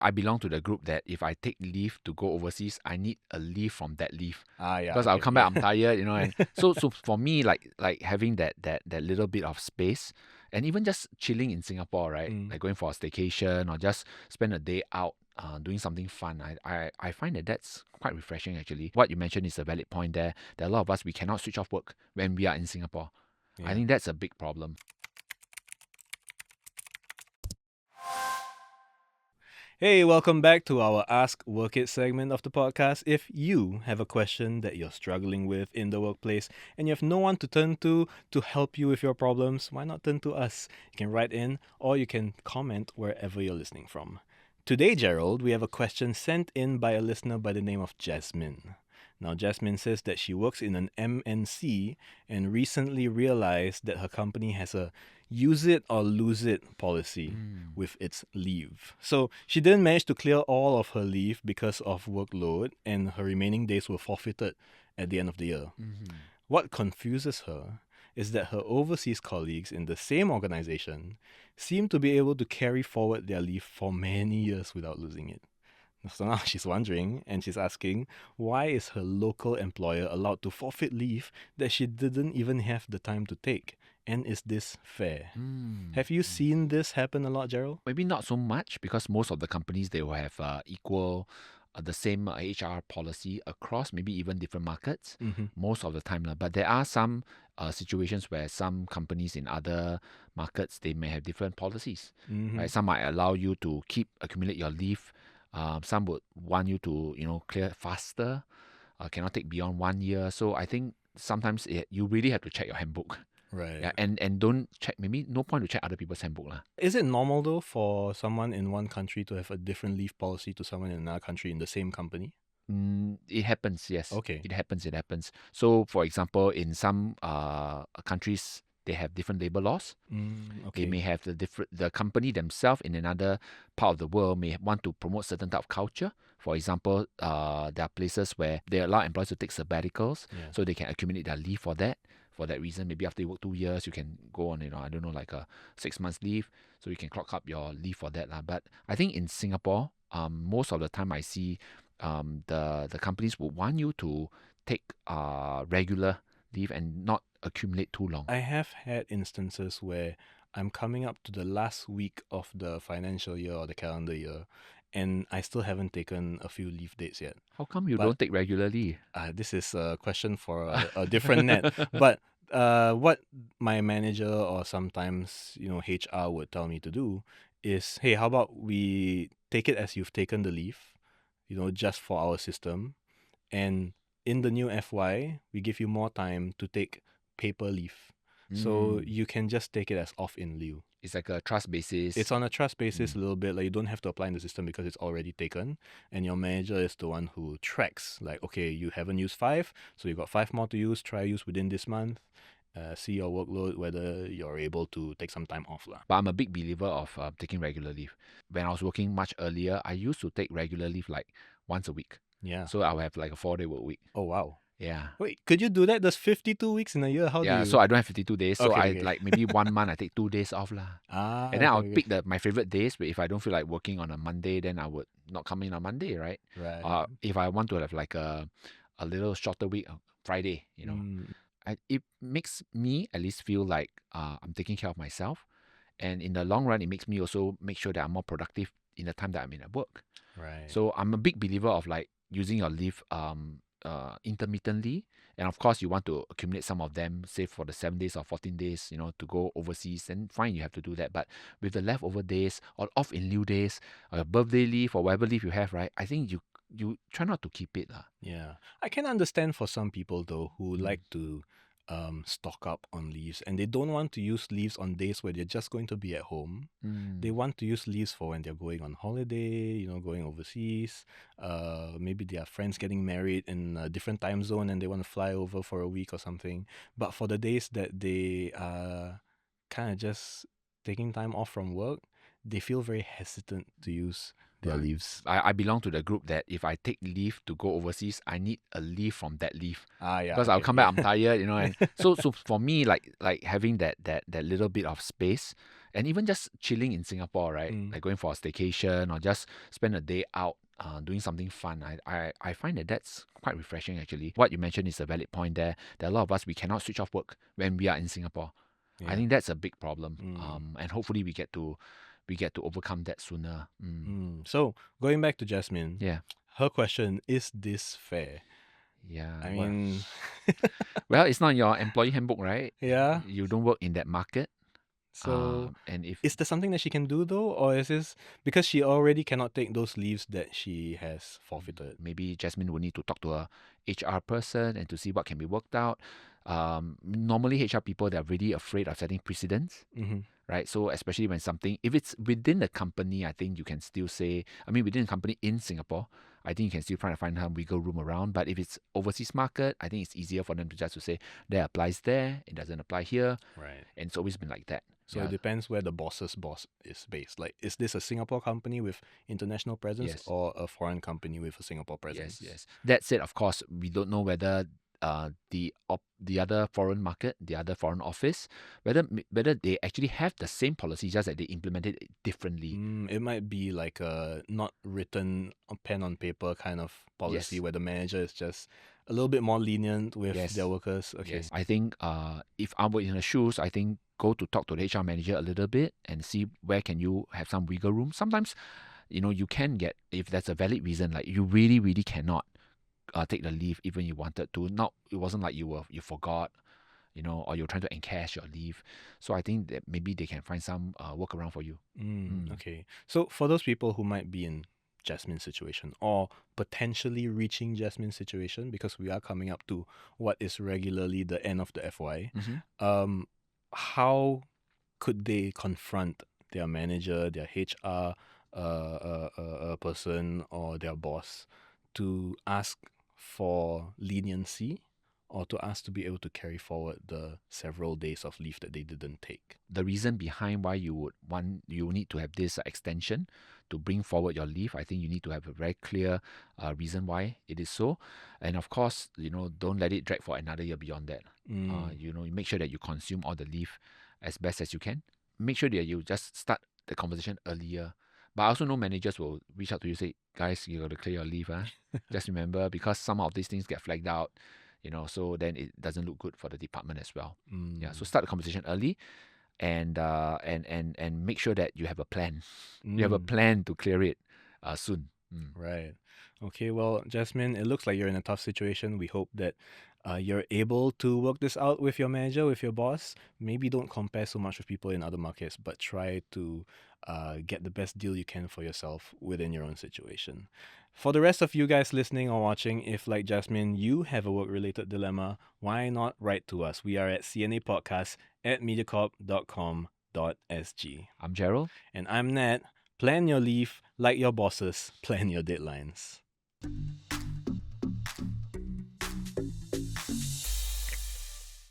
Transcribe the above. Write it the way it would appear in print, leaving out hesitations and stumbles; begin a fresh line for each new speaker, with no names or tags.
I belong to the group that if I take leave to go overseas, I need a leave from that leave.
Yeah.
Because I'll
Okay.
come back, I'm tired, and so for me, like having that little bit of space, and even just chilling in Singapore, right?
Mm.
Like going for a staycation or just spend a day out, doing something fun. I find that that's quite refreshing actually. What you mentioned is a valid point there. There are a lot of us we cannot switch off work when we are in Singapore. I
Yeah.
think that's a big problem.
Hey, welcome back to our Ask Work It segment of the podcast. If you have a question that you're struggling with in the workplace and you have no one to turn to help you with your problems, why not turn to us? You can write in or you can comment wherever you're listening from. Today, Gerald, we have a question sent in by a listener by the name of Jasmine. Now, Jasmine says that she works in an MNC and recently realized that her company has a use it or lose it policy with its leave. So she didn't manage to clear all of her leave because of workload, and her remaining days were forfeited at the end of the year. What confuses her is that her overseas colleagues in the same organization seem to be able to carry forward their leave for many years without losing it. So now she's wondering and she's asking, why is her local employer allowed to forfeit leave that she didn't even have the time to take? And is this fair? Have you seen this happen a lot, Gerald?
Maybe not so much because most of the companies they will have equal, the same HR policy across maybe even different markets most of the time lah. But there are some situations where some companies in other markets they may have different policies. Right? Some might allow you to accumulate your leave. Some would want you to clear faster. Cannot take beyond 1 year. So I think sometimes you really have to check your handbook.
Right.
Yeah, and don't check. Maybe no point to check other people's handbook lah.
Is it normal though for someone in one country to have a different leave policy to someone in another country in the same company?
It happens, yes.
Okay.
It happens. So, for example, in some countries, they have different labor laws. They may have the company themselves in another part of the world may want to promote certain type of culture. For example, there are places where they allow employees to take sabbaticals, so they can accumulate their leave for that. For that reason, maybe after you work 2 years, you can go on, I don't know, like a 6 months leave, so you can clock up your leave for that lah. But I think in Singapore, most of the time I see the companies would want you to take regular leave and not accumulate too long.
I have had instances where I'm coming up to the last week of the financial year or the calendar year, and I still haven't taken a few leave dates yet.
How come you don't take regularly?
This is a question for a different net. But what my manager or sometimes HR would tell me to do is, hey, how about we take it as you've taken the leave, just for our system, and in the new FY we give you more time to take paper leave, so you can just take it as off in lieu.
It's like a trust basis.
It's on a trust basis a little bit. Like you don't have to apply in the system because it's already taken, and your manager is the one who tracks. Like, okay, you haven't used 5, so you got 5 more to use. Try use within this month. See your workload, whether you're able to take some time off lah.
But I'm a big believer of taking regular leave. When I was working much earlier, I used to take regular leave like once a week.
Yeah.
So I'll have like a 4-day work week.
Oh wow.
Yeah.
Wait, could you do that? There's 52 weeks in a year. How do you?
So I don't have 52 days. So
Okay,
I
okay.
like maybe 1 month I take 2 days off lah. And then I'll pick my favorite days. But if I don't feel like working on a Monday, then I would not come in on Monday, right?
Right.
If I want to have like a little shorter week, Friday, it makes me at least feel like I'm taking care of myself. And in the long run, it makes me also make sure that I'm more productive in the time that I'm in at work.
Right.
So I'm a big believer of like using your leave intermittently. And of course, you want to accumulate some of them, say for the 7 days or 14 days, to go overseas, then fine, you have to do that. But with the leftover days or off in lieu days, or your birthday leave or whatever leave you have, right? I think you try not to keep it lah.
Yeah. I can understand for some people though who like to stock up on leaves, and they don't want to use leaves on days where they're just going to be at home. They want to use leaves for when they're going on holiday, going overseas. Maybe their friends getting married in a different time zone and they want to fly over for a week or something. But for the days that they are kind of just taking time off from work, they feel very hesitant to use their leaves.
I belong to the group that if I take leave to go overseas, I need a leave from that leave.
Yeah.
Because I'll come back, I'm tired, and so for me, like having that little bit of space, And even just chilling in Singapore, right?
Mm.
Like going for a staycation or just spend a day out doing something fun. I find that that's quite refreshing actually. What you mentioned is a valid point there. There are a lot of us, we cannot switch off work when we are in Singapore. I
Yeah.
think that's a big problem.
Mm.
And hopefully we get to overcome that sooner.
So going back to Jasmine,
Yeah.
her question, is this fair?
Yeah.
I
Well,
mean,
well, it's not your employee handbook, right?
yeah.
You don't work in that market.
So
And if
is there something that she can do though, or is this because she already cannot take those leaves that she has forfeited?
maybe Jasmine will need to talk to a HR person and to see what can be worked out. Normally HR people, they're really afraid of setting precedents,
Mm-hmm.
right? So especially when something, if it's within the company, I think you can still say, I mean, within the company in Singapore, I think you can still try to find some wiggle room around. But if it's overseas market, I think it's easier for them to just to say that applies there, it doesn't apply here,
Right.
and it's always been like that.
So it depends where the boss's boss is based. Like, is this a Singapore company with international presence
Yes.
or a foreign company with a Singapore presence?
Yes. That said, of course, we don't know whether the other foreign market, the other foreign office, whether they actually have the same policy, just that they implemented it differently.
It might be like a not written pen on paper kind of policy
Yes.
where the manager is just a little bit more lenient with
Yes.
their workers. Okay.
Yes. I think if I were in the shoes, I think go to talk to the HR manager a little bit and see where can you have some wiggle room. Sometimes, you can get, if that's a valid reason, like you really, really cannot take the leave even you wanted to. Not, it wasn't like you forgot, or you're trying to encash your leave. So I think that maybe they can find some workaround for you.
Okay. So for those people who might be in Jasmine's situation or potentially reaching Jasmine's situation, because we are coming up to what is regularly the end of the FY, how could they confront their manager, their HR person, or their boss to ask for leniency or to ask to be able to carry forward the several days of leave that they didn't take?
The reason behind why you need to have this extension to bring forward your leave, I think you need to have a very clear reason why it is so. And of course, don't let it drag for another year beyond that. You make sure that you consume all the leave as best as you can. Make sure that you just start the conversation earlier. But I also know managers will reach out to you, say, guys, you got to clear your leave. Just remember, because some of these things get flagged out, so then it doesn't look good for the department as well. Yeah, so start the conversation early, and make sure that you have a plan. You have a plan to clear it soon.
Right. Okay, well, Jasmine, it looks like you're in a tough situation. We hope that you're able to work this out with your manager, with your boss. Maybe don't compare so much with people in other markets, but try to get the best deal you can for yourself within your own situation. For the rest of you guys listening or watching, if like Jasmine, you have a work-related dilemma, why not write to us? We are at cnapodcast@mediacorp.com.sg.
I'm Gerald.
And I'm Nat. Plan your leave like your bosses plan your deadlines.